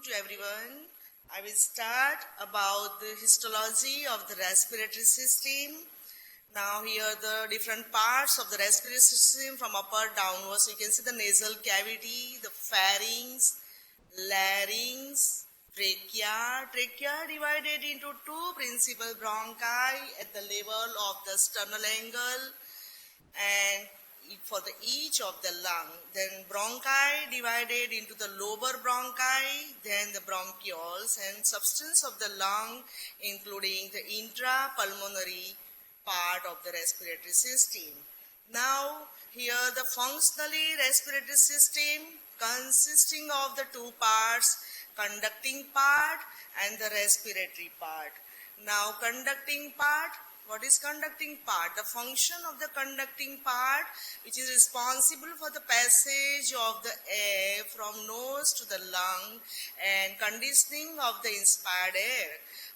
to everyone. I will start about the histology of the respiratory system. Now here the different parts of the respiratory system from upper downwards. You can see the nasal cavity, the pharynx, larynx, trachea. Trachea divided into two principal bronchi at the level of the sternal angle and for each of the lung. Then bronchi divided into the lower bronchi, then the bronchioles, and substance of the lung including the intrapulmonary part of the respiratory system. Now here the functionally respiratory system consisting of the two parts, conducting part and the respiratory part. Now conducting part. What is conducting part? The function of the conducting part which is responsible for the passage of the air from nose to the lung and conditioning of the inspired air.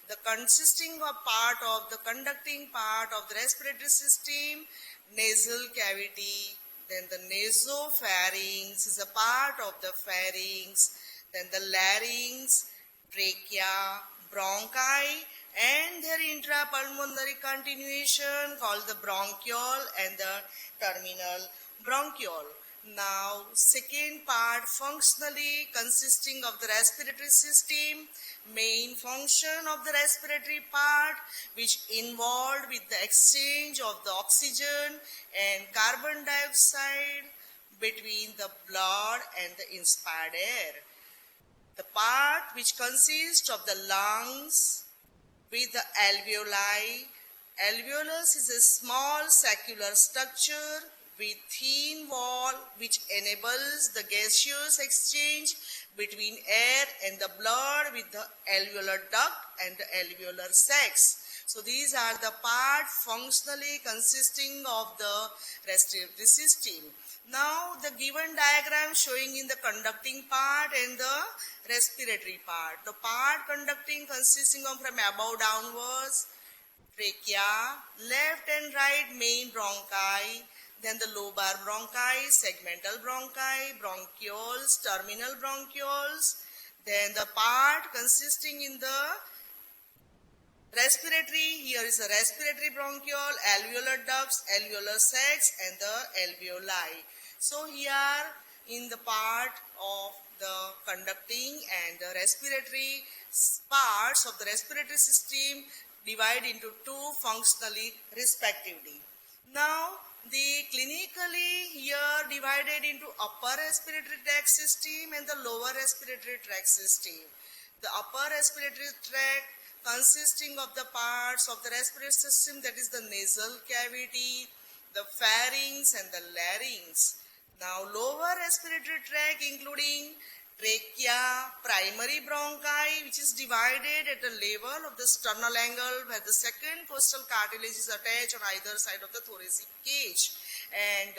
The consisting of part of the conducting part of the respiratory system, nasal cavity, then the nasopharynx is a part of the pharynx, then the larynx, trachea, bronchi, and their intrapulmonary continuation called the bronchiole and the terminal bronchiole. Now, second part functionally consisting of the respiratory system, main function of the respiratory part which involved with the exchange of the oxygen and carbon dioxide between the blood and the inspired air. The part which consists of the lungs with the alveoli. Alveolus is a small saccular structure with thin wall which enables the gaseous exchange between air and the blood with the alveolar duct and the alveolar sacs. So these are the parts functionally consisting of the respiratory system. Now the given diagram showing in the conducting part and the respiratory part. The part conducting consisting of from above downwards, trachea, left and right main bronchi, then the lobar bronchi, segmental bronchi, bronchioles, terminal bronchioles, then the part consisting in the respiratory, here is a respiratory bronchiole, alveolar ducts, alveolar sacs and the alveoli. So here in the part of the conducting and the respiratory parts of the respiratory system divide into two functionally respectively. Now the clinically here divided into upper respiratory tract system and the lower respiratory tract system. The upper respiratory tract consisting of the parts of the respiratory system, that is the nasal cavity, the pharynx and the larynx. Now lower respiratory tract including trachea, primary bronchi which is divided at the level of the sternal angle where the second costal cartilage is attached on either side of the thoracic cage, and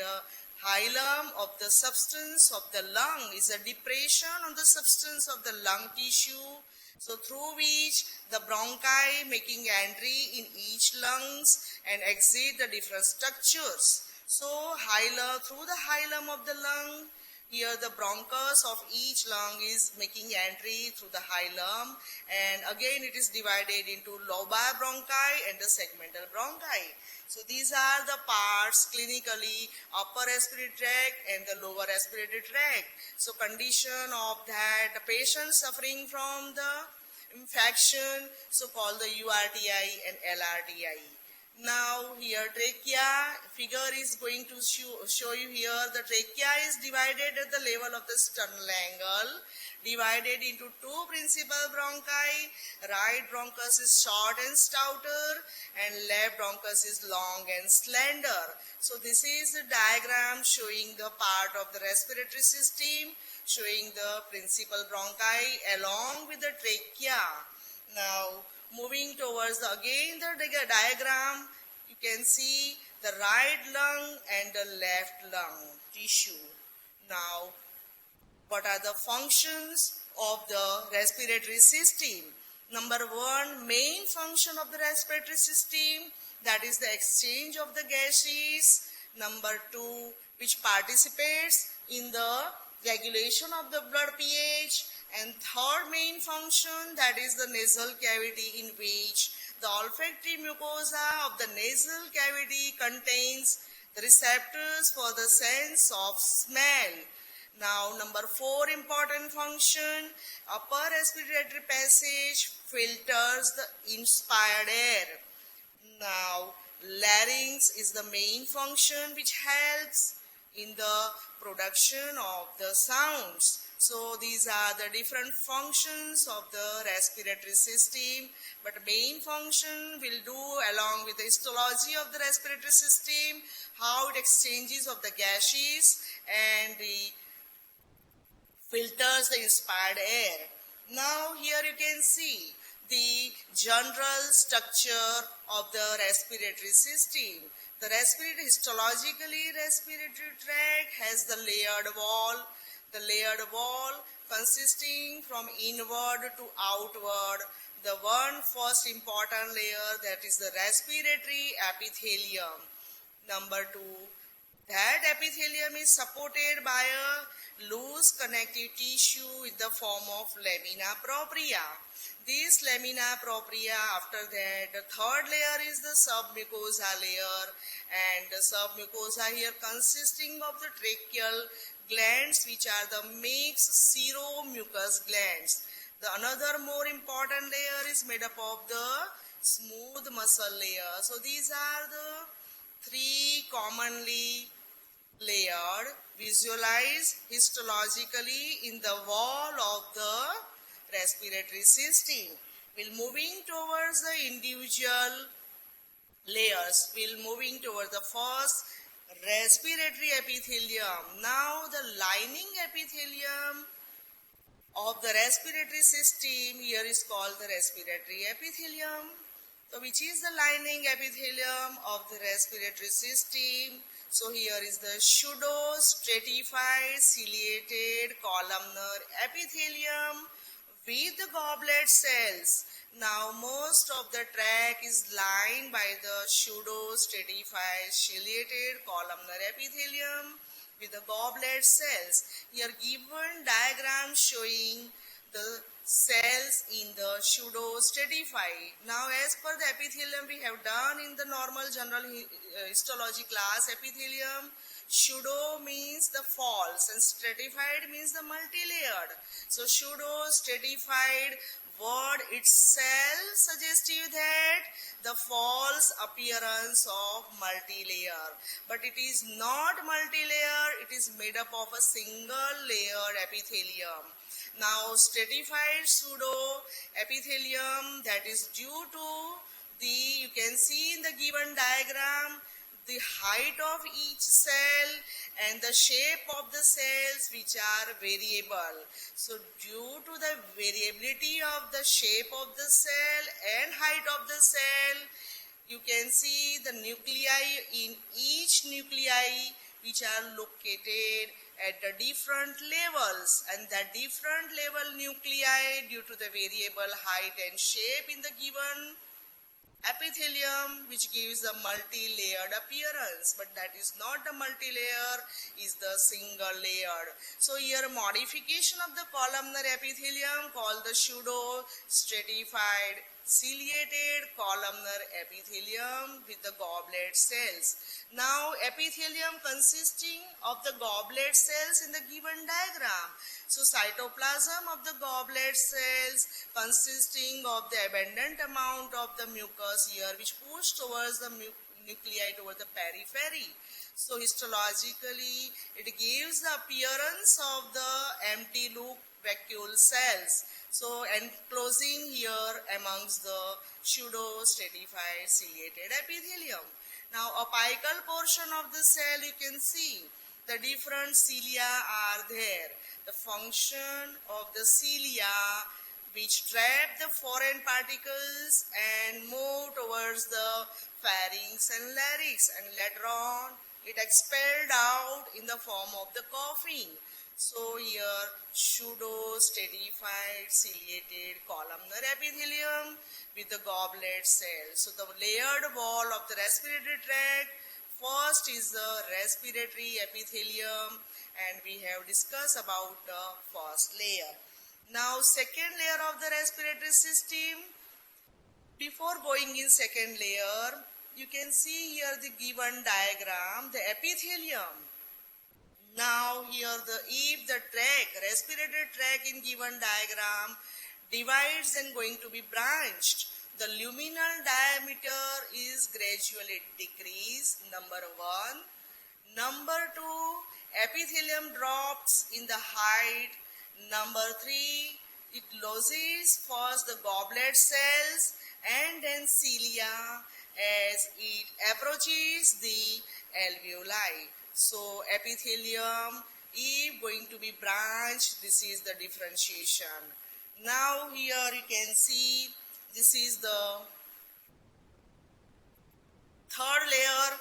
hilum of the substance of the lung is a depression on the substance of the lung tissue, so through which the bronchi making entry in each lungs and exit the different structures. So hilum, through the hilum of the lung, here the bronchus of each lung is making entry through the hilum, and again it is divided into lobar bronchi and the segmental bronchi. So these are the parts clinically, upper respiratory tract and the lower respiratory tract. So condition of that, the patient suffering from the infection, so called the URTI and LRTI. Now here trachea figure is going to show you here. The trachea is divided at the level of the sternal angle, divided into two principal bronchi. Right bronchus is short and stouter and left bronchus is long and slender. So this is the diagram showing the part of the respiratory system, showing the principal bronchi along with the trachea. Now moving towards again the diagram, you can see the right lung and the left lung tissue. Now, what are the functions of the respiratory system? Number one, main function of the respiratory system, that is the exchange of the gases. Number two, which participates in the regulation of the blood pH. And third main function, that is the nasal cavity, in which the olfactory mucosa of the nasal cavity contains the receptors for the sense of smell. Now, number 4 important function, upper respiratory passage filters the inspired air. Now, larynx is the main function which helps in the production of the sounds. So these are the different functions of the respiratory system, but main function will do along with the histology of the respiratory system, how it exchanges of the gases and the filters the inspired air. Now here you can see the general structure of the respiratory system. The histologically respiratory tract has the layered wall. The layered wall consisting from inward to outward. The one first important layer, that is the respiratory epithelium. Number 2, that epithelium is supported by a loose connective tissue in the form of lamina propria. This lamina propria, after that, the third layer is the submucosa layer, and the submucosa here consisting of the tracheal glands, which are the mixed seromucous glands. The another more important layer is made up of the smooth muscle layer. So these are the 3 commonly layered, visualized histologically in the wall of the respiratory system. We'll moving towards the individual layers. We'll moving towards the first respiratory epithelium. Now the lining epithelium of the respiratory system here is called the respiratory epithelium. So which is the lining epithelium of the respiratory system? So here is the pseudo-stratified ciliated columnar epithelium with the goblet cells. Now most of the tract is lined by the pseudo-stratified ciliated columnar epithelium with the goblet cells. Here given diagram showing the cells in the pseudo-stratified. Now as per the epithelium we have done in the normal general histology class, epithelium, pseudo means the false and stratified means the multi-layered. So pseudo-stratified word itself suggestive that the false appearance of multi-layer, but it is not multi-layer, it is made up of a single layer epithelium. Now stratified pseudo epithelium, that is due to the, you can see in the given diagram, the height of each cell and the shape of the cells which are variable. So due to the variability of the shape of the cell and height of the cell, you can see the nuclei in each nuclei which are located at the different levels, and the different level nuclei due to the variable height and shape in the given epithelium, which gives a multi-layered appearance, but that is not the multi-layer, is the single layered. So here modification of the columnar epithelium called the pseudo-stratified ciliated columnar epithelium with the goblet cells. Now epithelium consisting of the goblet cells in the given diagram. So cytoplasm of the goblet cells consisting of the abundant amount of the mucus here which push towards the nuclei towards the periphery. So histologically it gives the appearance of the empty loop vacuole cells. So enclosing here amongst the pseudo-stratified ciliated epithelium. Now apical portion of the cell, you can see the different cilia are there. The function of the cilia which trap the foreign particles and move towards the pharynx and larynx, and later on it expelled out in the form of the coughing. So here pseudo-stratified ciliated columnar epithelium with the goblet cell. So the layered wall of the respiratory tract, first is the respiratory epithelium, and we have discussed about the first layer. Now second layer of the respiratory system. Before going in second layer, you can see here the given diagram, the epithelium. Now here if the respiratory tract in given diagram divides and going to be branched, the luminal diameter is gradually decreased, number 1. Number 2, epithelium drops in the height. Number 3, it loses first the goblet cells and then cilia as it approaches the alveoli. So epithelium, if going to be branched, this is the differentiation. Now here you can see this is the third layer.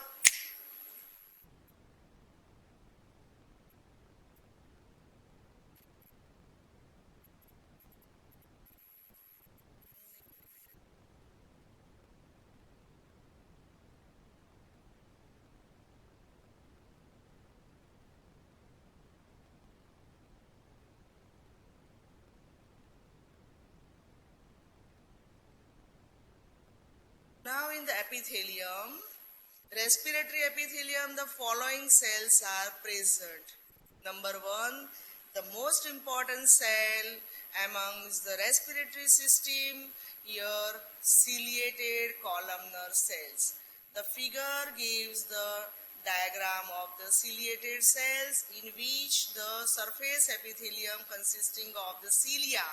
Now in the epithelium, respiratory epithelium, the following cells are present. Number 1, the most important cell amongst the respiratory system, here ciliated columnar cells. The figure gives the diagram of the ciliated cells in which the surface epithelium consisting of the cilia,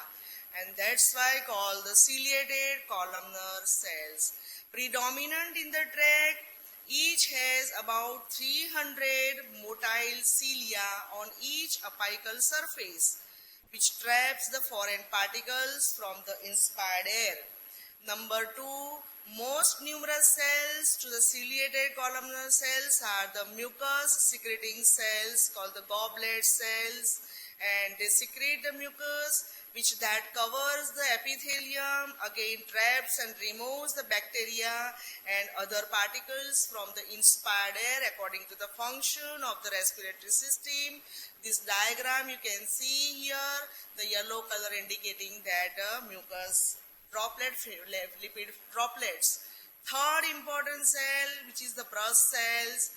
and that's why called the ciliated columnar cells. Predominant in the tract, each has about 300 motile cilia on each apical surface, which traps the foreign particles from the inspired air. Number 2, most numerous cells to the ciliated columnar cells are the mucus secreting cells called the goblet cells, and they secrete the mucus which that covers the epithelium, again traps and removes the bacteria and other particles from the inspired air according to the function of the respiratory system. This diagram you can see here, the yellow color indicating that mucus droplet, lipid droplets. Third important cell, which is the brush cells,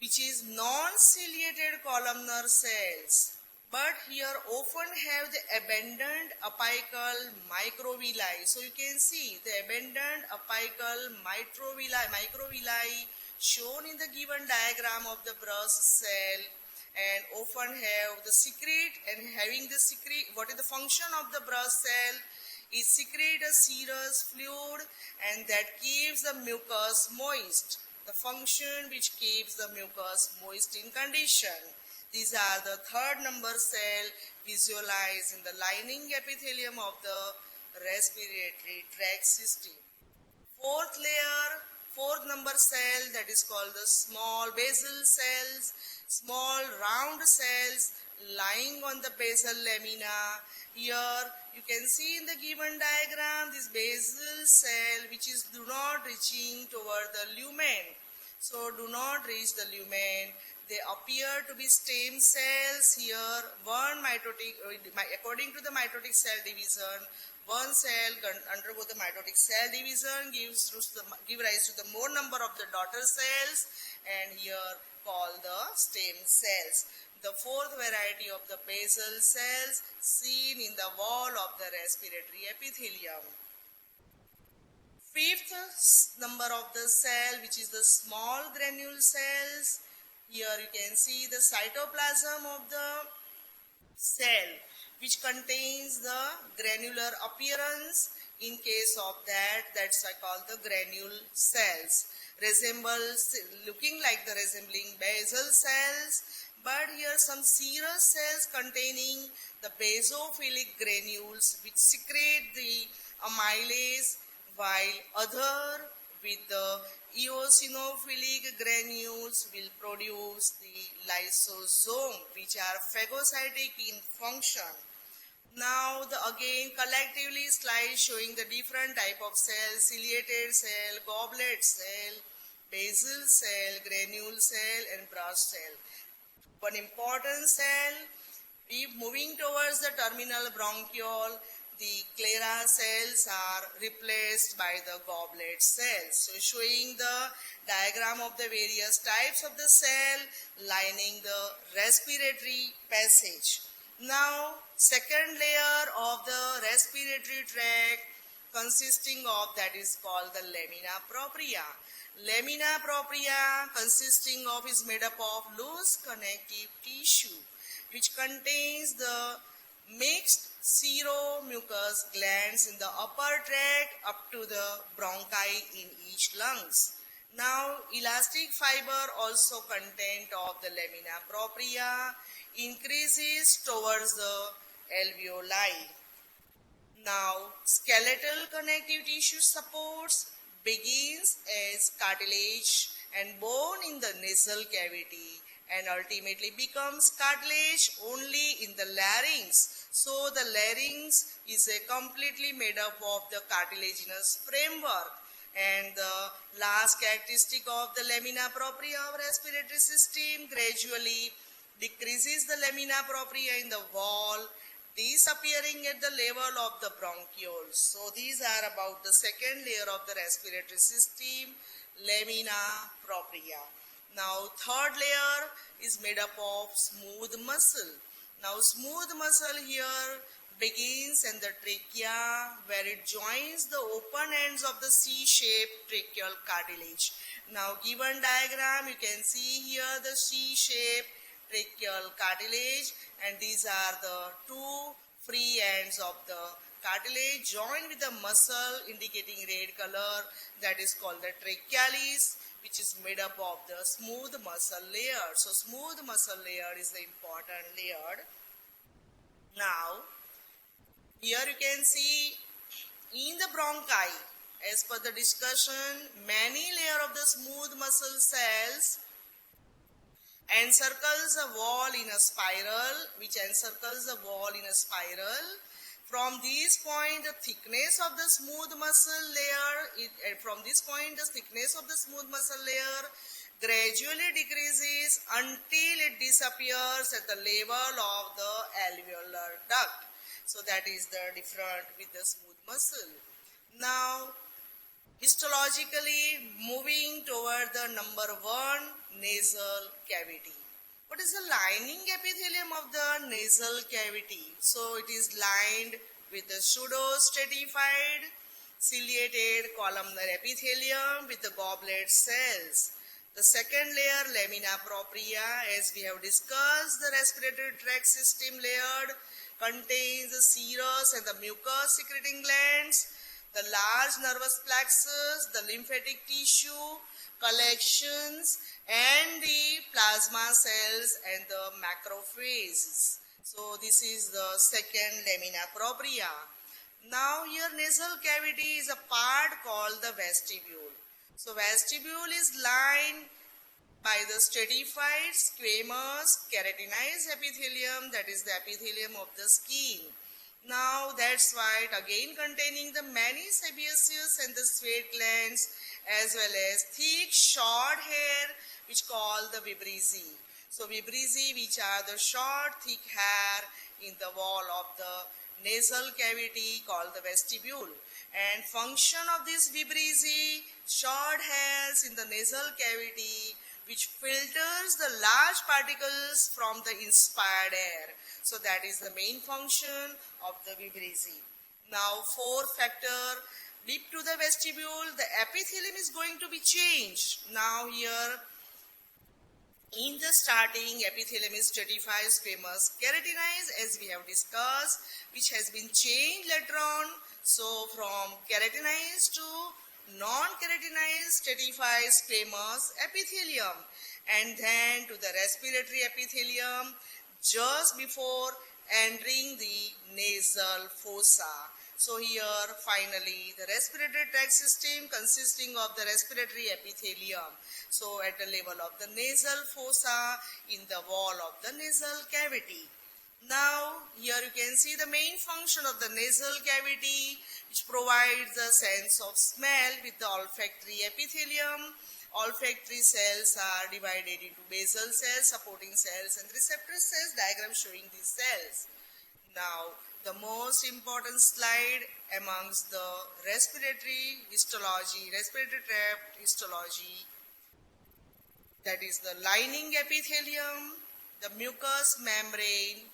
which is non-ciliated columnar cells, but here often have the abundant apical microvilli. So you can see the abundant apical microvilli shown in the given diagram of the brush cell, and often have the secrete, and having the secrete, what is the function of the brush cell? It secretes a serous fluid and that keeps the mucus moist. The function which keeps the mucus moist in condition. These are the third number cell visualized in the lining epithelium of the respiratory tract system. Fourth layer, fourth number cell, that is called the small basal cells, small round cells lying on the basal lamina. Here you can see in the given diagram this basal cell which is do not reaching toward the lumen. So do not reach the lumen. They appear to be stem cells here. One mitotic, according to the mitotic cell division, one cell undergo the mitotic cell division, give rise to the more number of the daughter cells, and here called the stem cells. The fourth variety of the basal cells seen in the wall of the respiratory epithelium. Fifth number of the cell, which is the small granule cells. Here you can see the cytoplasm of the cell which contains the granular appearance. In case of that, that's I call the granule cells. Looking like the resembling basal cells, but here some serous cells containing the basophilic granules which secrete the amylase, while other with the eosinophilic granules will produce the lysosome, which are phagocytic in function. Now again collectively slide showing the different type of cells: ciliated cell, goblet cell, basal cell, granule cell, and brush cell. One important cell If moving towards the terminal bronchiole, the sclera cells are replaced by the goblet cells. So showing the diagram of the various types of the cell lining the respiratory passage. Now, second layer of the respiratory tract consisting of, that is called the lamina propria. Lamina propria consisting of is made up of loose connective tissue which contains the mixed seromucous glands in the upper tract up to the bronchi in each lungs. Now, elastic fiber also content of the lamina propria increases towards the alveoli. Now, skeletal connective tissue supports begins as cartilage and bone in the nasal cavity and ultimately becomes cartilage only in the larynx. So the larynx is a completely made up of the cartilaginous framework. And the last characteristic of the lamina propria of respiratory system gradually decreases the lamina propria in the wall, disappearing at the level of the bronchioles. So these are about the second layer of the respiratory system, lamina propria. Now third layer is made up of smooth muscle. Now smooth muscle here begins in the trachea where it joins the open ends of the C-shaped tracheal cartilage. Now given diagram you can see here the C-shaped tracheal cartilage, and these are the two free ends of the cartilage joined with the muscle indicating red color, that is called the trachealis, which is made up of the smooth muscle layer. So smooth muscle layer is the important layer. Now here you can see in the bronchi, as per the discussion, many layers of the smooth muscle cells encircles a wall in a spiral, which encircles a wall in a spiral. From this point, the thickness of the smooth muscle layer, from this point, the thickness of the smooth muscle layer gradually decreases until it disappears at the level of the alveolar duct. So that is the difference with the smooth muscle. Now, histologically moving toward the number 1, nasal cavity. What is the lining epithelium of the nasal cavity? So it is lined with the pseudostratified ciliated columnar epithelium with the goblet cells. The second layer, lamina propria, as we have discussed, the respiratory tract system layered, contains the serous and the mucus secreting glands, the large nervous plexus, the lymphatic tissue, collections, and the plasma cells and the macrophages. So this is the second lamina propria. Now here nasal cavity is a part called the vestibule. So vestibule is lined by the stratified squamous keratinized epithelium, that is the epithelium of the skin. Now that's why again containing the many sebaceous and the sweat glands as well as thick short hair which called the vibrissae. So vibrissae, which are the short thick hair in the wall of the nasal cavity called the vestibule. And function of this vibrissae, short hairs in the nasal cavity which filters the large particles from the inspired air. So that is the main function of the vibrissae. Now fourth factor, deep to the vestibule, the epithelium is going to be changed. Now here in the starting, epithelium is stratified squamous keratinized as we have discussed, which has been changed later on. So from keratinized to non-keratinized stratified squamous epithelium, and then to the respiratory epithelium just before entering the nasal fossa. So here finally the respiratory tract system consisting of the respiratory epithelium. So at the level of the nasal fossa in the wall of the nasal cavity. Now, here you can see the main function of the nasal cavity, which provides the sense of smell with the olfactory epithelium. Olfactory cells are divided into basal cells, supporting cells, and receptor cells. Diagram showing these cells. Now, the most important slide amongst the respiratory histology, respiratory tract histology, that is the lining epithelium, the mucous membrane.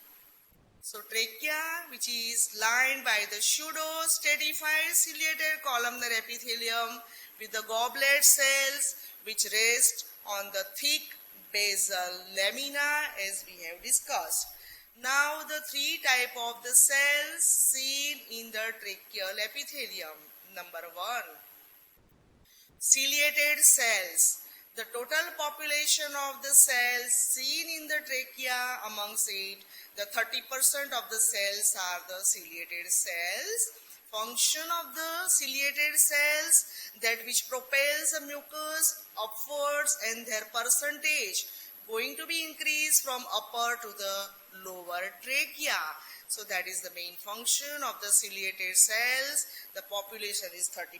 So trachea, which is lined by the pseudo-stratified ciliated columnar epithelium with the goblet cells which rest on the thick basal lamina as we have discussed. Now the three type of the cells seen in the tracheal epithelium. Number 1, ciliated cells. The total population of the cells seen in the trachea, amongst it, the 30% of the cells are the ciliated cells. Function of the ciliated cells, that which propels the mucus upwards, and their percentage going to be increased from upper to the lower trachea. So that is the main function of the ciliated cells. The population is 30%.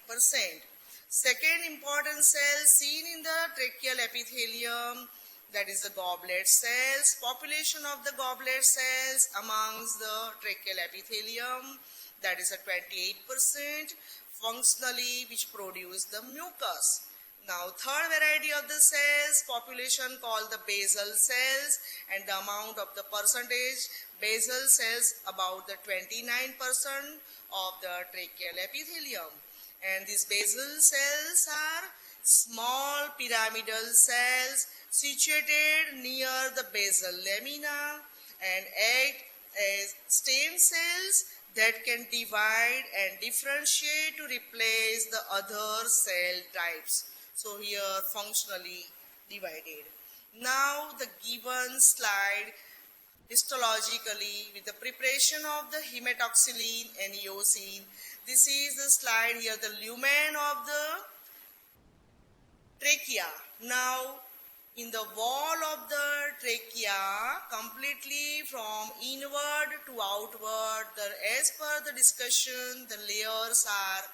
Second important cell seen in the tracheal epithelium, that is the goblet cells. Population of the goblet cells amongst the tracheal epithelium, that is a 28%, functionally which produce the mucus. Now third variety of the cells, population called the basal cells, and the amount of the percentage, basal cells about the 29% of the tracheal epithelium. And these basal cells are small pyramidal cells situated near the basal lamina and act as stem cells that can divide and differentiate to replace the other cell types. So here functionally divided. Now the given slide histologically with the preparation of the hematoxylin and eosin. This is the slide here, the lumen of the trachea. Now, in the wall of the trachea, completely from inward to outward, as per the discussion, the layers are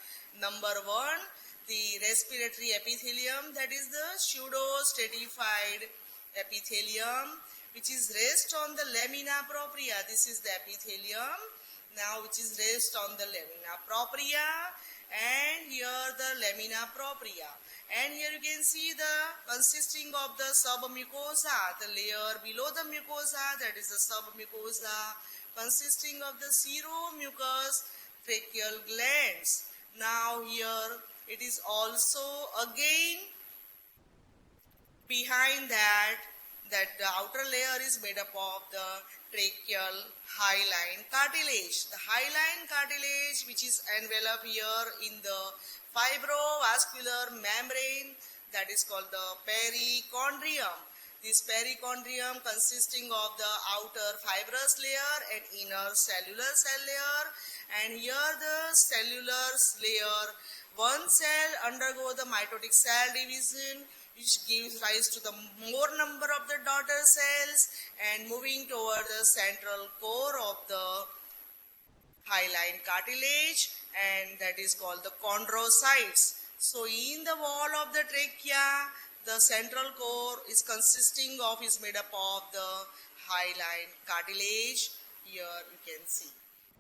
number 1, the respiratory epithelium, that is the pseudo-stratified epithelium, which is rest on the lamina propria. This is the epithelium now, which is rest on the lamina propria, and here the lamina propria. And here you can see the consisting of the submucosa, the layer below the mucosa, that is the submucosa, consisting of the seromucous tracheal glands. Now here it is also again behind that the outer layer is made up of the tracheal hyaline cartilage. The hyaline cartilage, which is enveloped here in the fibrovascular membrane, that is called the perichondrium. This perichondrium consisting of the outer fibrous layer and inner cellular cell layer, and here the cellular layer, one cell undergo the mitotic cell division, which gives rise to the more number of the daughter cells, and moving toward the central core of the hyaline cartilage, and that is called the chondrocytes. So in the wall of the trachea, the central core is made up of the hyaline cartilage. Here you can see.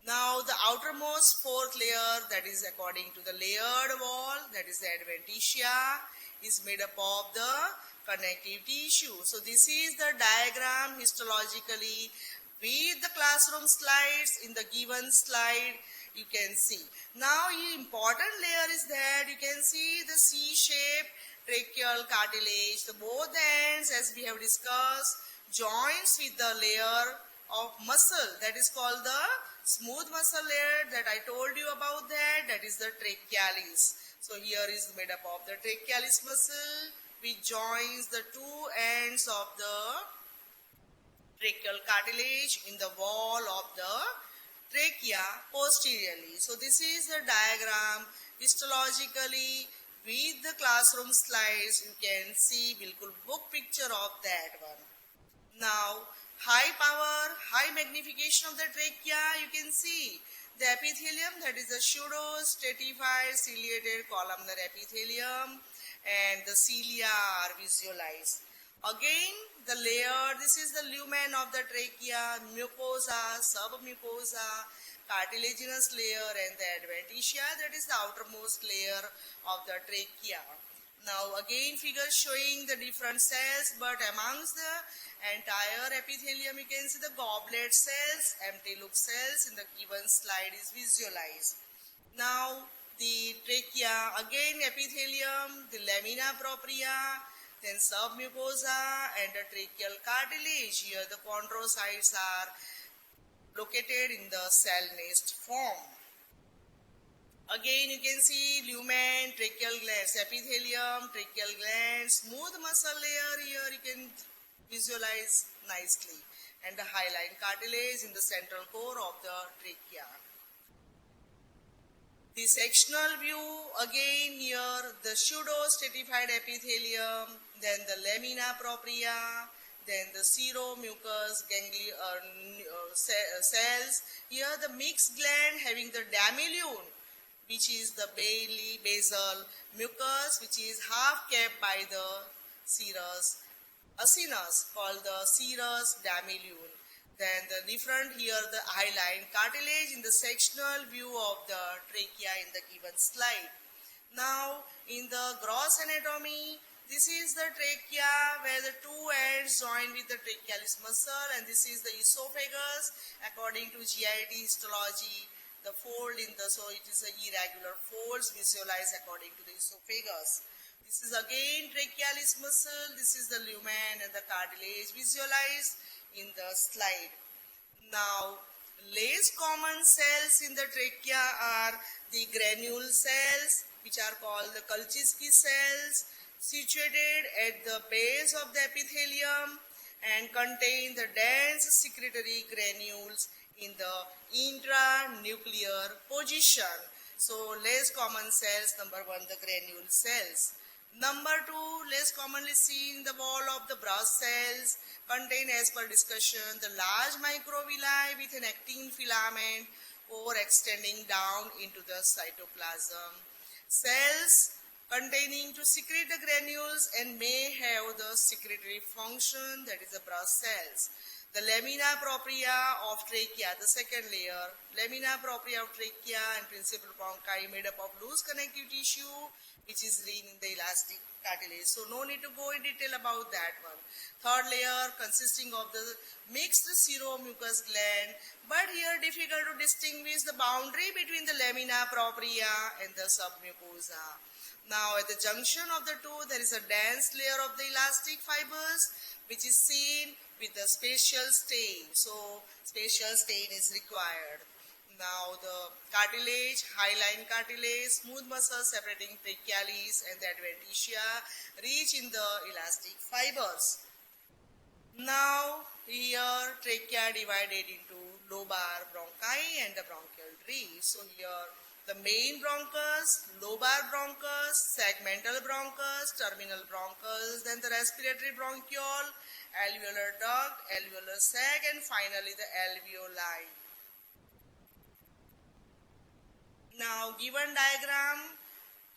Now the outermost fourth layer, that is according to the layered wall, that is the adventitia, is made up of the connective tissue. So this is the diagram histologically with the classroom slides. In the given slide you can see. Now the important layer is that you can see the C-shaped tracheal cartilage. The both ends, as we have discussed, joins with the layer of muscle, that is called the smooth muscle layer that I told you about, that is the trachealis. So here is made up of the trachealis muscle, which joins the two ends of the tracheal cartilage in the wall of the trachea posteriorly. So this is the diagram histologically with the classroom slides. You can see bilkul book picture of that one. Now high power, high magnification of the trachea, you can see the epithelium, that is the pseudo-stratified ciliated columnar epithelium, and the cilia are visualized. Again, the layer, this is the lumen of the trachea, mucosa, submucosa, cartilaginous layer, and the adventitia, that is the outermost layer of the trachea. Now again figure showing the different cells, but amongst the entire epithelium you can see the goblet cells, empty loop cells in the given slide is visualized. Now the trachea, again epithelium, the lamina propria, then submucosa and the tracheal cartilage. Here the chondrocytes are located in the cell nest form. Again, you can see lumen, tracheal glands, epithelium, tracheal glands, smooth muscle layer here you can visualize nicely, and the hyaline cartilage in the central core of the trachea. The sectional view, again here the pseudo-stratified epithelium, then the lamina propria, then the seromucous cells. Here the mixed gland having the damilune, which is the basal mucus, which is half capped by the serous acinus, called the serous damilune. Then the different here, the hyaline cartilage in the sectional view of the trachea in the given slide. Now, in the gross anatomy, this is the trachea where the two ends join with the trachealis muscle, and this is the esophagus according to GIT histology. The fold in the, so it is a irregular folds visualized according to the esophagus. This is again trachealis muscle, this is the lumen and the cartilage visualized in the slide. Now, less common cells in the trachea are the granule cells, which are called the Kulczycki cells, situated at the base of the epithelium and contain the dense secretory granules in the intranuclear position. So less common cells, number one, the granule cells. Number two, less commonly seen the wall of the Brush cells, contain as per discussion the large microvilli with an actin filament or extending down into the cytoplasm. Cells containing to secrete the granules and may have the secretory function, that is the Brush cells. The lamina propria of trachea, the second layer, lamina propria of trachea and principal bronchi made up of loose connective tissue, which is lean in the elastic cartilage. So no need to go in detail about that one. Third layer consisting of the mixed seromucous gland, but here difficult to distinguish the boundary between the lamina propria and the submucosa. Now at the junction of the two, there is a dense layer of the elastic fibers, which is seen with the spatial stain. So spatial stain is required. Now the cartilage, hyaline cartilage, smooth muscles separating trachealis and the adventitia reach in the elastic fibers. Now here trachea divided into lobar bronchi and the bronchial tree. So here the main bronchus, lobar bronchus, segmental bronchus, terminal bronchus, then the respiratory bronchiole, alveolar duct, alveolar sac, and finally the alveoli. Now given diagram,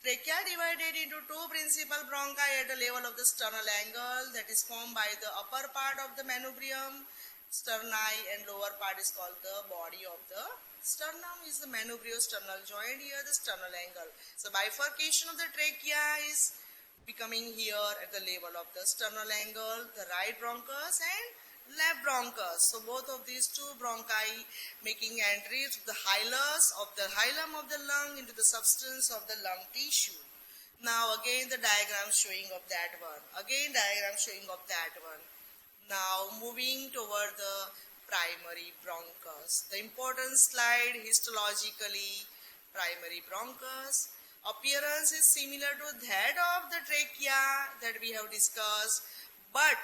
trachea divided into two principal bronchi at the level of the sternal angle, that is formed by the upper part of the manubrium, sterni, and lower part is called the body of the sternum is the manubriosternal joint, here the sternal angle. So bifurcation of the trachea is becoming here at the level of the sternal angle, the right bronchus and left bronchus. So both of these two bronchi making entry to the hilus of the hilum of the lung into the substance of the lung tissue. Now again the diagram showing of that one. Again diagram showing of that one. Now moving toward the primary bronchus. The important slide histologically, primary bronchus. Appearance is similar to that of the trachea that we have discussed, but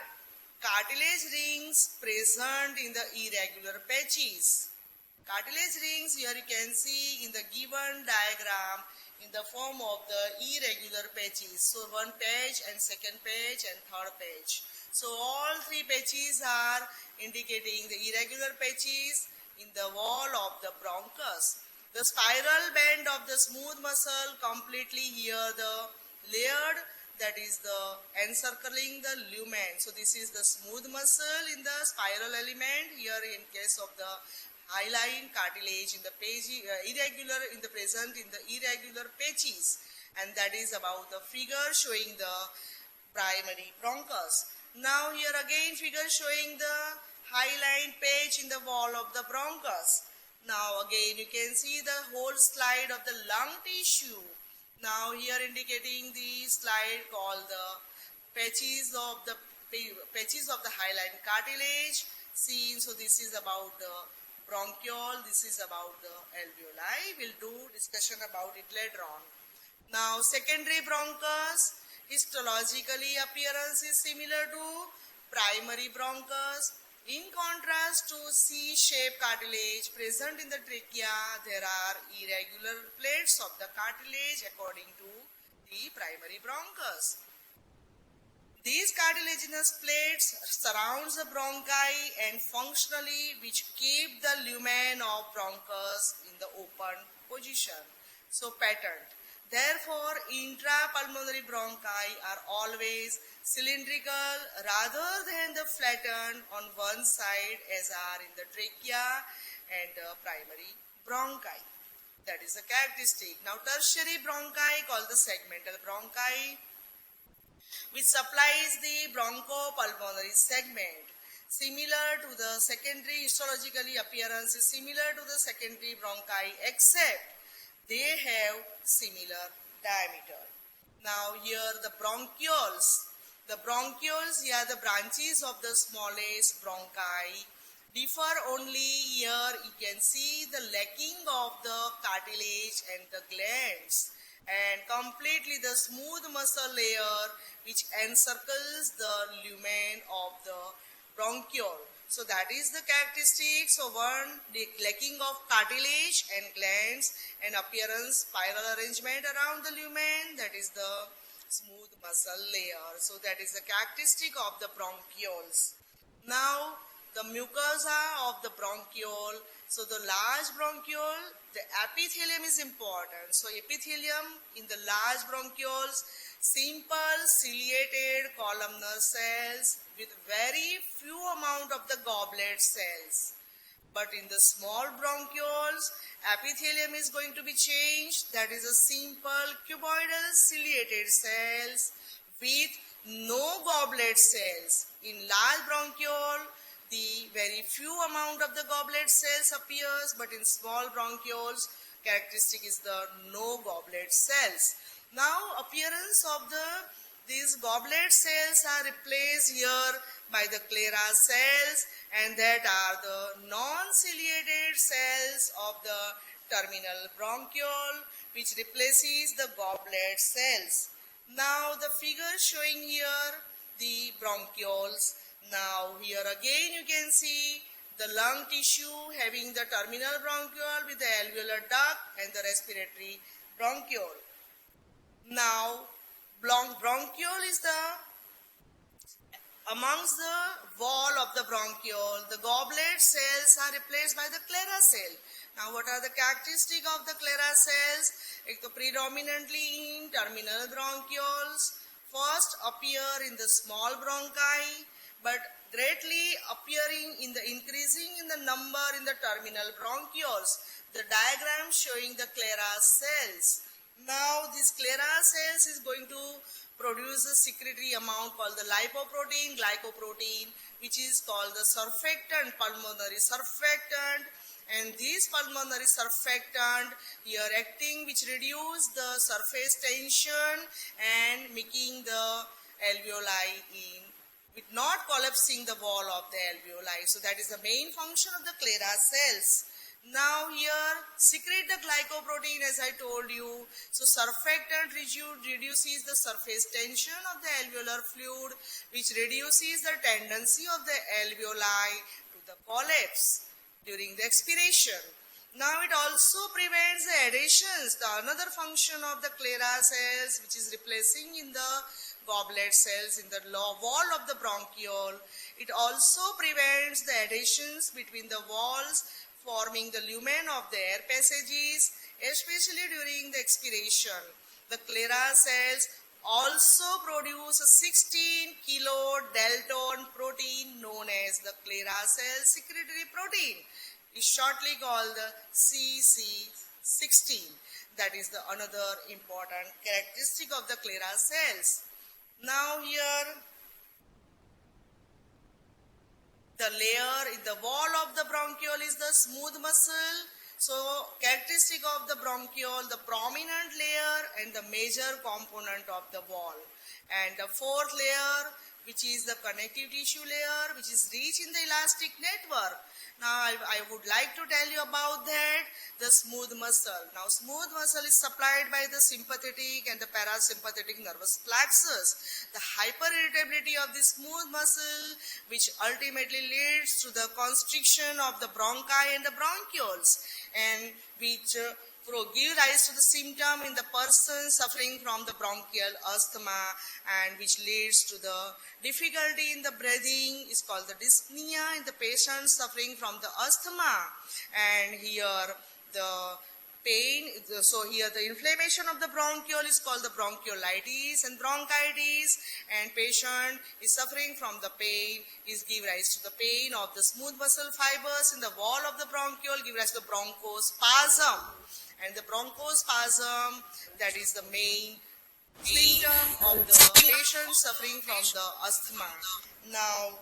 cartilage rings present in the irregular patches. Cartilage rings here you can see in the given diagram in the form of the irregular patches. So one patch and second patch and third patch. So all three patches are indicating the irregular patches in the wall of the bronchus. The spiral bend of the smooth muscle completely here the layered, that is the encircling the lumen. So this is the smooth muscle in the spiral element here in case of the hyaline cartilage in the irregular in the present in the irregular patches, and that is about the figure showing the primary bronchus. Now here again figure showing the hyaline patch in the wall of the bronchus. Now again you can see the whole slide of the lung tissue. Now here indicating the slide called the patches of the hyaline cartilage seen. So this is about the bronchiole, this is about the alveoli. We'll do discussion about it later on. Now secondary bronchus, histologically appearance is similar to primary bronchus. In contrast to C-shaped cartilage present in the trachea, there are irregular plates of the cartilage according to the primary bronchus. These cartilaginous plates surround the bronchi and functionally which keep the lumen of bronchus in the open position. So patterned. Therefore, intrapulmonary bronchi are always cylindrical rather than the flattened on one side as are in the trachea and primary bronchi. That is a characteristic. Now, tertiary bronchi called the segmental bronchi, which supplies the bronchopulmonary segment. Similar to the secondary, histologically appearance is similar to the secondary bronchi except they have similar diameter. Now here the bronchioles. The bronchioles here the branches of the smallest bronchi differ only here you can see the lacking of the cartilage and the glands and completely the smooth muscle layer which encircles the lumen of the bronchiole. So that is the characteristics of one, the lacking of cartilage and glands and appearance spiral arrangement around the lumen, that is the smooth muscle layer. So that is the characteristic of the bronchioles. Now the mucosa of the bronchiole. So the large bronchiole, the epithelium is important. So epithelium in the large bronchioles, simple ciliated columnar cells with very few amount of the goblet cells. But in the small bronchioles, epithelium is going to be changed. That is a simple cuboidal ciliated cells with no goblet cells. In large bronchiole, the very few amount of the goblet cells appears, but in small bronchioles, characteristic is the no goblet cells. Now, appearance of these goblet cells are replaced here by the sclera cells, and that are the non-ciliated cells of the terminal bronchiole, which replaces the goblet cells. Now, the figure showing here the bronchioles. Now, here again you can see the lung tissue having the terminal bronchiole with the alveolar duct and the respiratory bronchiole. Now, bronchiole is amongst the wall of the bronchiole. The goblet cells are replaced by the sclera cell. Now, what are the characteristics of the sclera cells? Predominantly in terminal bronchioles. First appear in the small bronchi, but greatly appearing in the increasing in the number in the terminal bronchioles. The diagram showing the sclera cells. Now this sclera cells is going to produce a secretory amount called the lipoprotein, glycoprotein, which is called the surfactant, pulmonary surfactant. And this pulmonary surfactant here acting which reduce the surface tension and making the alveoli in with not collapsing the wall of the alveoli. So that is the main function of the sclera cells. Now here secrete the glycoprotein as I told you. So surfactant reduces the surface tension of the alveolar fluid, which reduces the tendency of the alveoli to the collapse during the expiration. Now it also prevents the adhesions, the another function of the sclera cells, which is replacing in the goblet cells in the wall of the bronchiole. It also prevents the adhesions between the walls, forming the lumen of the air passages, especially during the expiration. The sclera cells also produce a 16 kilodalton protein known as the sclera cell secretory protein. It's shortly called the CC16. That is the another important characteristic of the sclera cells. Now here, the layer in the wall of the bronchiole is the smooth muscle. So, characteristic of the bronchiole, the prominent layer and the major component of the wall. And the fourth layer, which is the connective tissue layer, which is rich in the elastic network. Now, I would like to tell you about that, the smooth muscle. Now, smooth muscle is supplied by the sympathetic and the parasympathetic nervous plexus. The hyperirritability of the smooth muscle, which ultimately leads to the constriction of the bronchi and the bronchioles, and which give rise to the symptom in the person suffering from the bronchial asthma, and which leads to the difficulty in the breathing is called the dyspnea in the patient suffering from the asthma. And here the pain, so here the inflammation of the bronchiole is called the bronchiolitis and bronchitis, and patient is suffering from the pain is give rise to the pain of the smooth muscle fibers in the wall of the bronchiole, give rise to the bronchospasm. And the bronchospasm, that is the main symptom of the patient suffering from the asthma. Now,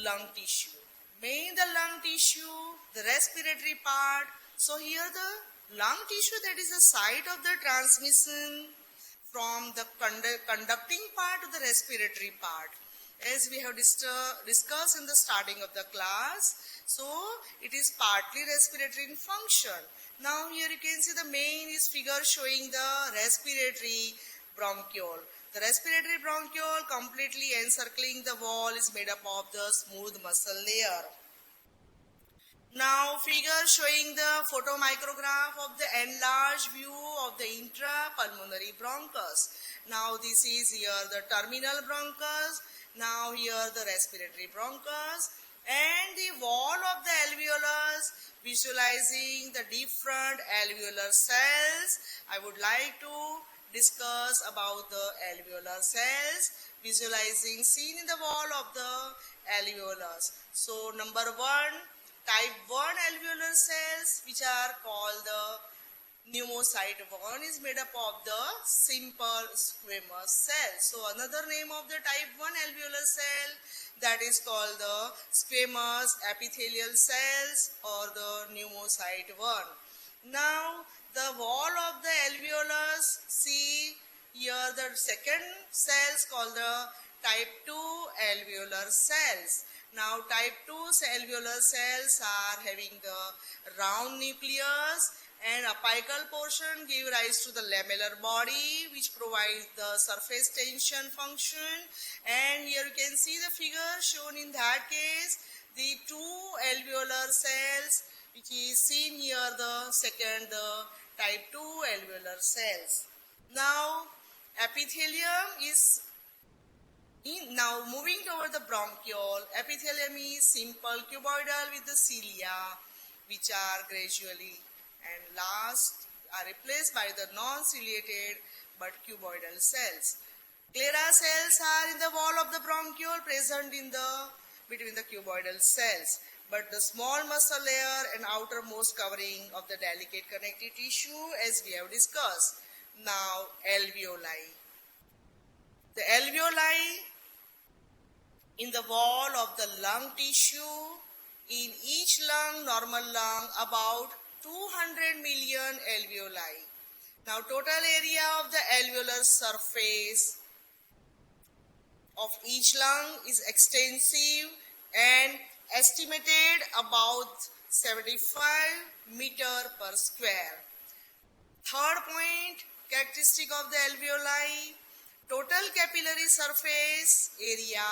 lung tissue. Main the lung tissue, the respiratory part. So here the lung tissue, that is the site of the transmission from the conducting part to the respiratory part. As we have discussed in the starting of the class, so it is partly respiratory in function. Now here you can see the main is figure showing the respiratory bronchiole. The respiratory bronchiole completely encircling the wall is made up of the smooth muscle layer. Now figure showing the photomicrograph of the enlarged view of the intrapulmonary bronchus. Now this is here the terminal bronchus. Now here the respiratory bronchus, and the wall of the alveolus, visualizing the different alveolar cells. I would like to discuss about the alveolar cells, visualizing seen in the wall of the alveolus. So number 1, type 1 alveolar cells, which are called the pneumocyte 1, is made up of the simple squamous cell. So another name of the type 1 alveolar cell, that is called the squamous epithelial cells or the pneumocyte 1. Now the wall of the alveolus, see here the second cells called the type 2 alveolar cells. Now type 2 alveolar cells are having the round nucleus, and apical portion give rise to the lamellar body, which provides the surface tension function. And here you can see the figure shown in that case, the 2 alveolar cells, which is seen here the second, the type 2 alveolar cells. Now epithelium is now moving toward the bronchiole. Epithelium is simple cuboidal with the cilia, which are gradually and last are replaced by the non-ciliated but cuboidal cells. Sclera cells are in the wall of the bronchiole, present in the between the cuboidal cells, but the small muscle layer and outermost covering of the delicate connective tissue, as we have discussed. Now alveoli. The alveoli in the wall of the lung tissue, in each lung, normal lung, about 200 million alveoli. Now total area of the alveolar surface of each lung is extensive and estimated about 75 meter per square. Third point, characteristic of the alveoli, total capillary surface area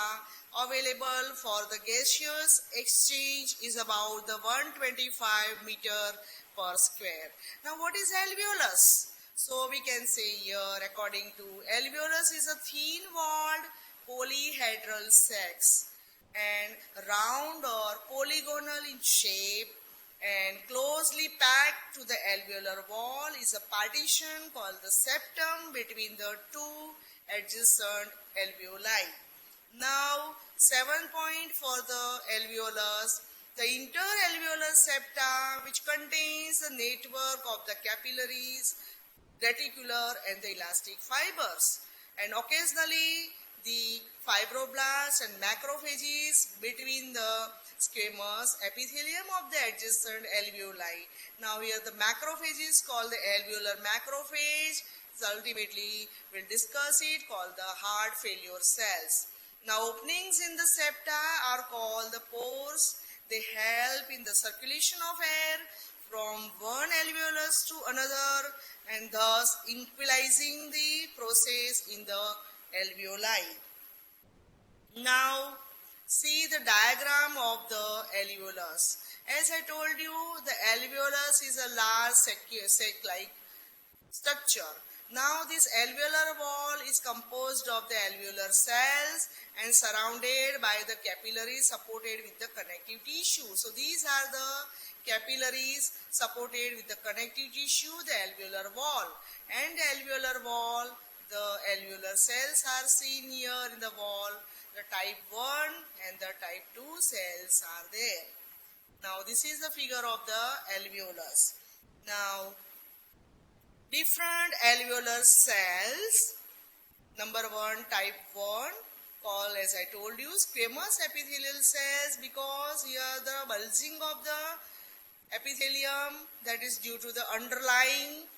available for the gaseous exchange is about the 125 meter per square. Now what is alveolus? So we can say here, according to alveolus is a thin-walled polyhedral sacs and round or polygonal in shape and closely packed to the alveolar wall is a partition called the septum between the two adjacent alveoli. Now, 7 point for the alveolus. The interalveolar septa, which contains the network of the capillaries, reticular and the elastic fibers, and occasionally the fibroblasts and macrophages between the squamous epithelium of the adjacent alveoli. Now here the macrophages called the alveolar macrophage. So ultimately we'll discuss it, called the heart failure cells. Now openings in the septa are called the pores. They help in the circulation of air from one alveolus to another and thus equalizing the process in the alveoli. Now see the diagram of the alveolus. As I told you, the alveolus is a large sac-like structure. Now this alveolar wall is composed of the alveolar cells and surrounded by the capillaries supported with the connective tissue. So these are the capillaries supported with the connective tissue, the alveolar wall. And the alveolar wall, the alveolar cells are seen here in the wall. The type 1 and the type 2 cells are there. Now this is the figure of the alveolus. Now different alveolar cells. Number 1, type 1, called, as I told you, squamous epithelial cells, because here the bulging of the epithelium, that is due to the underlying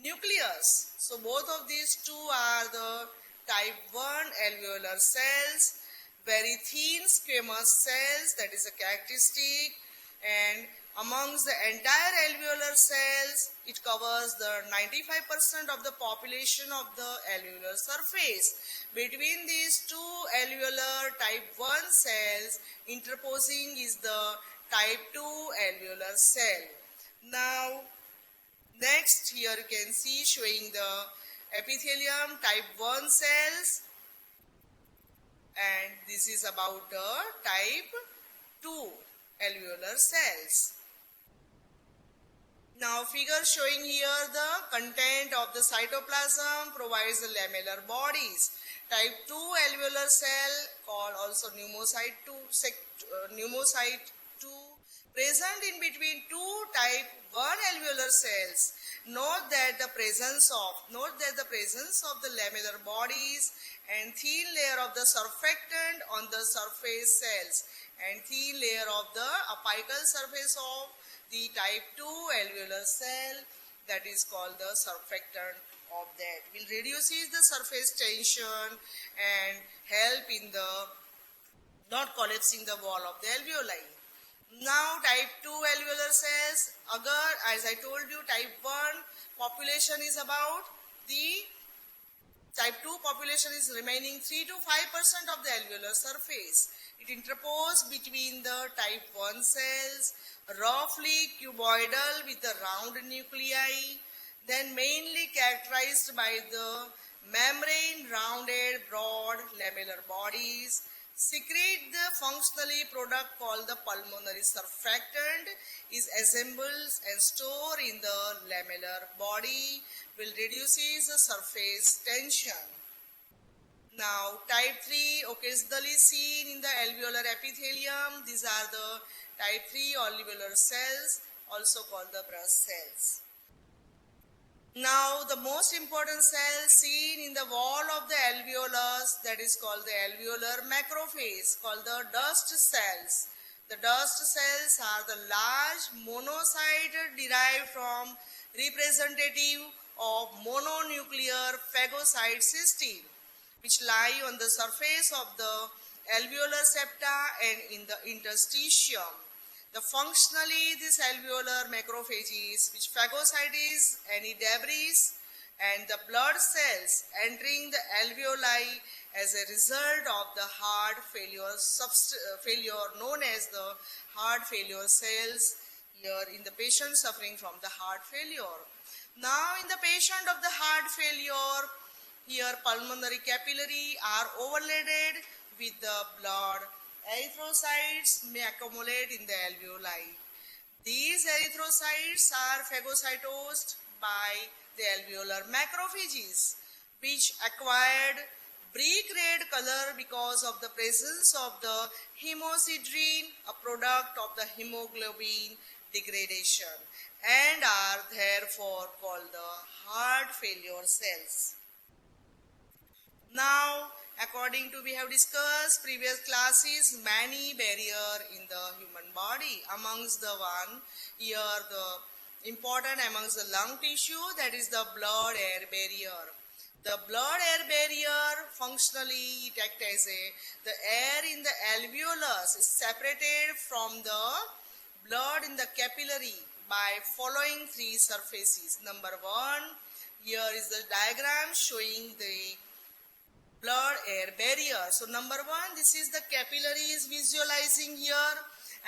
nucleus. So both of these two are the type 1 alveolar cells, very thin squamous cells, that is a characteristic, and amongst the entire alveolar cells, it covers the 95% of the population of the alveolar surface. Between these two alveolar type 1 cells, interposing is the type 2 alveolar cell. Now, next here you can see showing the epithelium type 1 cells, and this is about the type 2 alveolar cells. Now figure showing here the content of the cytoplasm provides the lamellar bodies. Type 2 alveolar cell, called also pneumocyte 2, present in between two type 1 alveolar cells. Note that the presence of the lamellar bodies and thin layer of the surfactant on the surface cells and thin layer of the apical surface of the type 2 alveolar cell, that is called the surfactant of that, will reduce the surface tension and help in the not collapsing the wall of the alveoli. Now type 2 alveolar cells, as I told you, type 1 population is about the type 2 population is remaining 3 to 5% of the alveolar surface. It interposes between the type 1 cells, roughly cuboidal with the round nuclei, then mainly characterized by the membrane rounded broad lamellar bodies, secrete the functionally product called the pulmonary surfactant, is assembled and stored in the lamellar body, will reduce the surface tension. Now type 3 occasionally seen in the alveolar epithelium. These are the type 3 alveolar cells, also called the brush cells. Now the most important cell seen in the wall of the alveolus, that is called the alveolar macrophage, called the dust cells. The dust cells are the large monocyte derived from representative of mononuclear phagocyte system, which lie on the surface of the alveolar septa and in the interstitium. Functionally, this alveolar macrophages, which phagocytes any debris and the blood cells entering the alveoli as a result of the heart failure known as the heart failure cells here in the patient suffering from the heart failure. Now in the patient of the heart failure, here pulmonary capillary are overloaded with the blood. Erythrocytes may accumulate in the alveoli. These erythrocytes are phagocytosed by the alveolar macrophages, which acquired brick red color because of the presence of the hemosiderin, a product of the hemoglobin degradation, and are therefore called the heart failure cells. Now, according to we have discussed previous classes, many barrier in the human body. Amongst the one, here the important amongst the lung tissue, that is the blood-air barrier. The blood-air barrier functionally it acts as the air in the alveolus is separated from the blood in the capillary by following three surfaces. Number one, here is the diagram showing the blood-air barrier. So number one, this is the capillary is visualizing here,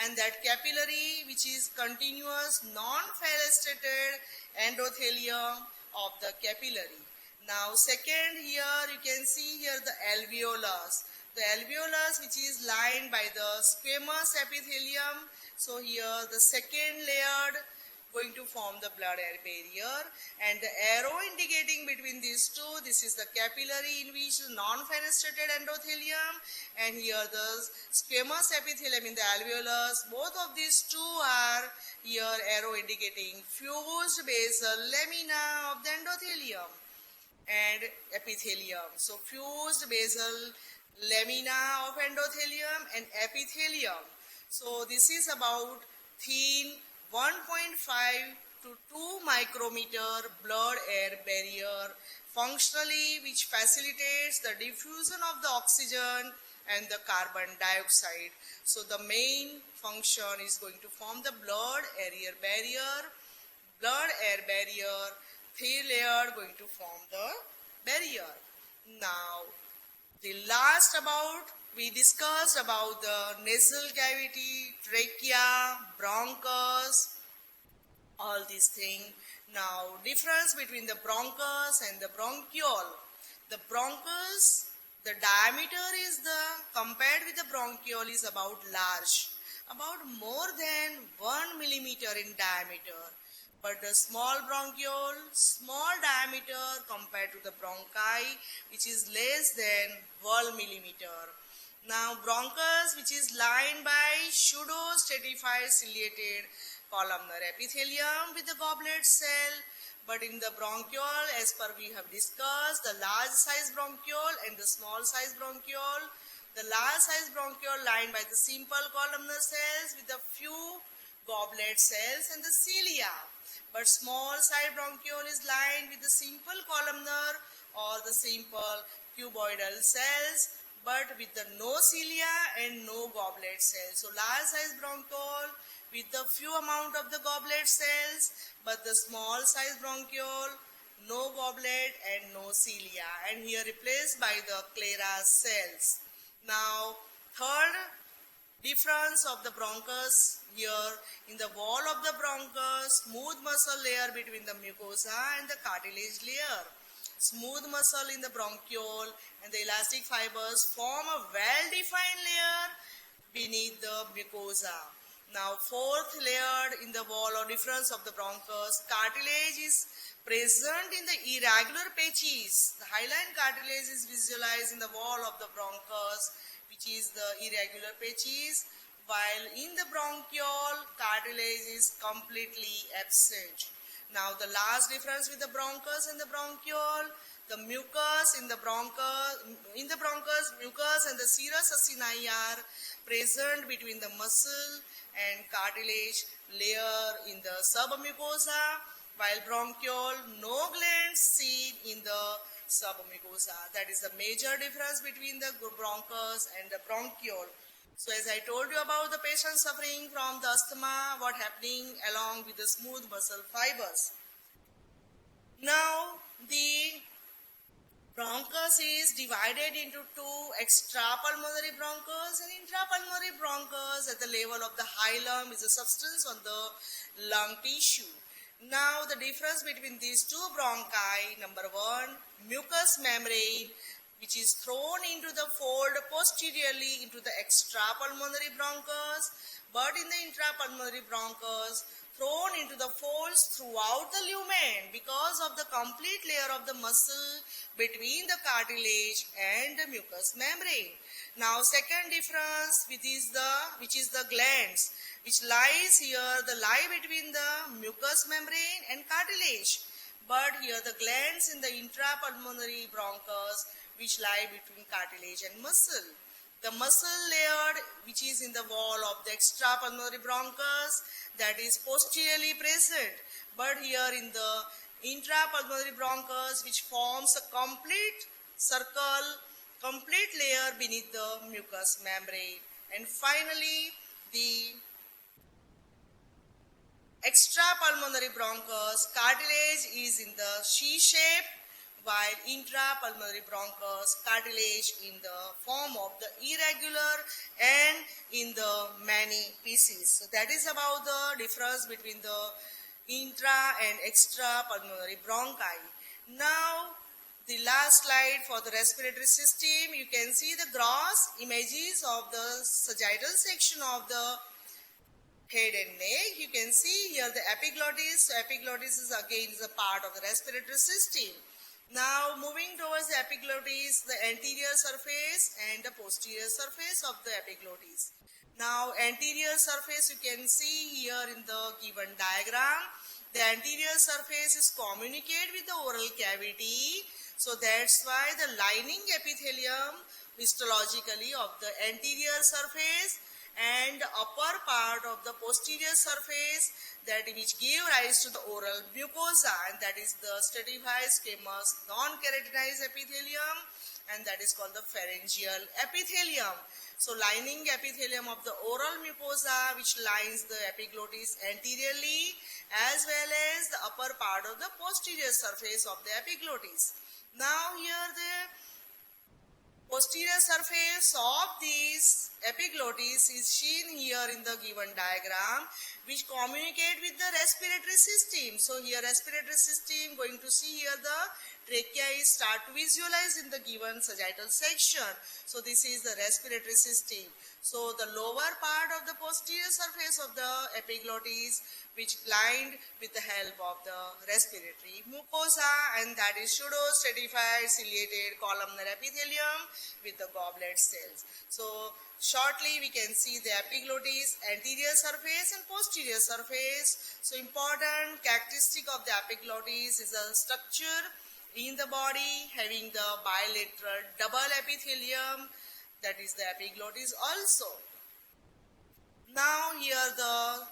and that capillary which is continuous non-fenestrated endothelium of the capillary. Now second, here you can see here the alveolus. The alveolus which is lined by the squamous epithelium. So here the second layered going to form the blood-air barrier, and the arrow indicating between these two, this is the capillary in which non-fenestrated endothelium, and here the squamous epithelium in the alveolus. Both of these two are here arrow indicating fused basal lamina of the endothelium and epithelium. So fused basal lamina of endothelium and epithelium. So this is about thin 1.5 to 2 micrometer blood-air barrier functionally which facilitates the diffusion of the oxygen and the carbon dioxide. So the main function is going to form the blood-air barrier, thin layer going to form the barrier. Now the last we discussed about the nasal cavity, trachea, bronchus, all these things. Now, difference between the bronchus and the bronchiole. The bronchus, the diameter is compared with the bronchiole is about large, about more than 1 millimeter in diameter. But the small bronchiole, small diameter compared to the bronchi, which is less than 12 millimeter. Now bronchus, which is lined by pseudo-stratified ciliated columnar epithelium with the goblet cell, but in the bronchiole, as per we have discussed, the large size bronchiole and the small size bronchiole. The large size bronchiole lined by the simple columnar cells with a few goblet cells and the cilia, but small size bronchiole is lined with the simple columnar or the simple cuboidal cells, but with the no cilia and no goblet cells. So large size bronchiole with the few amount of the goblet cells, but the small size bronchiole, no goblet and no cilia, and here replaced by the Clara cells. Now third difference of the bronchus, here in the wall of the bronchus, smooth muscle layer between the mucosa and the cartilage layer. Smooth muscle in the bronchiole and the elastic fibers form a well-defined layer beneath the mucosa. Now fourth layer in the wall or difference of the bronchus, cartilage is present in the irregular patches. The hyaline cartilage is visualized in the wall of the bronchus, which is the irregular patches, while in the bronchiole, cartilage is completely absent. Now the last difference with the bronchus and the bronchiole, the mucus in the bronchus, mucus and the serous acini are present between the muscle and cartilage layer in the submucosa, while bronchiole, no glands seen in the submucosa. That is the major difference between the bronchus and the bronchiole. So as I told you about the patient suffering from the asthma, what happening along with the smooth muscle fibers. Now the bronchus is divided into two, extrapulmonary bronchus and intrapulmonary bronchus. At the level of the hilum is a substance on the lung tissue. Now the difference between these two bronchi, number one, mucous membrane, which is thrown into the fold posteriorly into the extrapulmonary bronchus, but in the intrapulmonary bronchus, thrown into the folds throughout the lumen because of the complete layer of the muscle between the cartilage and the mucous membrane. Now second difference which is the glands, which lies here, the lie between the mucous membrane and cartilage. But here the glands in the intrapulmonary bronchus which lie between cartilage and muscle. The muscle layer which is in the wall of the extrapulmonary bronchus, that is posteriorly present, but here in the intrapulmonary bronchus which forms a complete circle, complete layer beneath the mucous membrane. And finally, the extrapulmonary bronchus cartilage is in the C shape, while intrapulmonary bronchus cartilage in the form of the irregular and in the many pieces. So that is about the difference between the intra and extrapulmonary bronchi. Now the last slide for the respiratory system, you can see the gross images of the sagittal section of the head and neck. You can see here the epiglottis. So epiglottis is again a part of the respiratory system. Now moving towards the epiglottis, the anterior surface and the posterior surface of the epiglottis. Now anterior surface you can see here in the given diagram. The anterior surface is communicate with the oral cavity. So that's why the lining epithelium histologically of the anterior surface and upper part of the posterior surface, that which give rise to the oral mucosa, and that is the stratified squamous non-keratinized epithelium, and that is called the pharyngeal epithelium. So lining epithelium of the oral mucosa which lines the epiglottis anteriorly as well as the upper part of the posterior surface of the epiglottis. Now here the posterior surface of this epiglottis is seen here in the given diagram, which communicate with the respiratory system. So here respiratory system, going to see here the trachea is start to visualize in the given sagittal section. So this is the respiratory system. So the lower part of the posterior surface of the epiglottis which lined with the help of the respiratory mucosa, and that is pseudostratified ciliated columnar epithelium with the goblet cells. So shortly we can see the epiglottis anterior surface and posterior surface. So important characteristic of the epiglottis is a structure in the body having the bilateral double epithelium, that is the epiglottis also. Now here the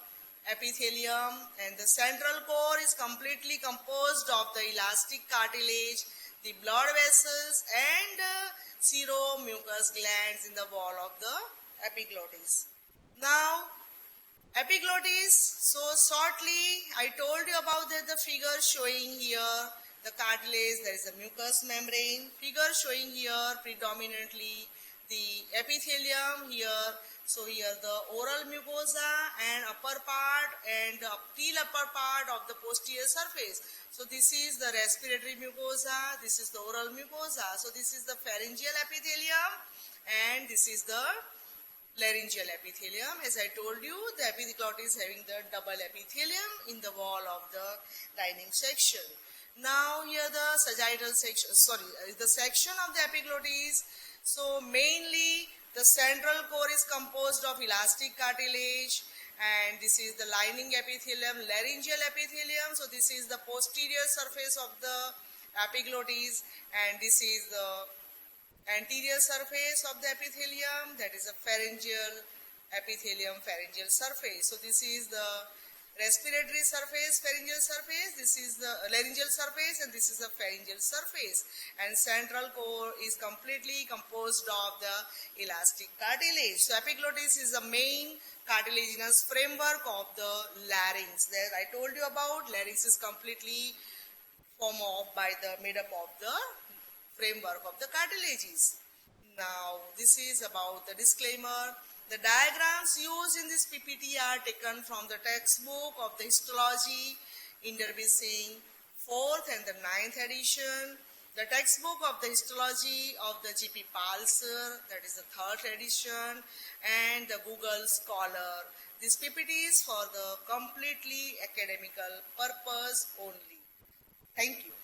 epithelium and the central core is completely composed of the elastic cartilage, the blood vessels and seromucous glands in the wall of the epiglottis. Now epiglottis, so shortly I told you about the figure showing here the cartilage, there is a mucous membrane. Figure showing here predominantly the epithelium here. So here the oral mucosa and upper part and the till upper part of the posterior surface. So this is the respiratory mucosa, this is the oral mucosa. So this is the pharyngeal epithelium and this is the laryngeal epithelium. As I told you, the epiglottis having the double epithelium in the wall of the lining section. Now here the sagittal section, the section of the epiglottis. So mainly the central core is composed of elastic cartilage, and this is the lining epithelium, laryngeal epithelium. So this is the posterior surface of the epiglottis, and this is the anterior surface of the epithelium, that is a pharyngeal epithelium, pharyngeal surface. So this is the respiratory surface, pharyngeal surface, this is the laryngeal surface, and this is the pharyngeal surface. And central core is completely composed of the elastic cartilage. So epiglottis is the main cartilaginous framework of the larynx. There I told you about larynx is completely formed made up of the framework of the cartilages. Now this is about the disclaimer. The diagrams used in this PPT are taken from the textbook of the histology. Inderby Singh, 4th and the 9th edition, the textbook of the histology of the G.P. Palser, that is the 3rd edition, and the Google Scholar. This PPT is for the completely academical purpose only. Thank you.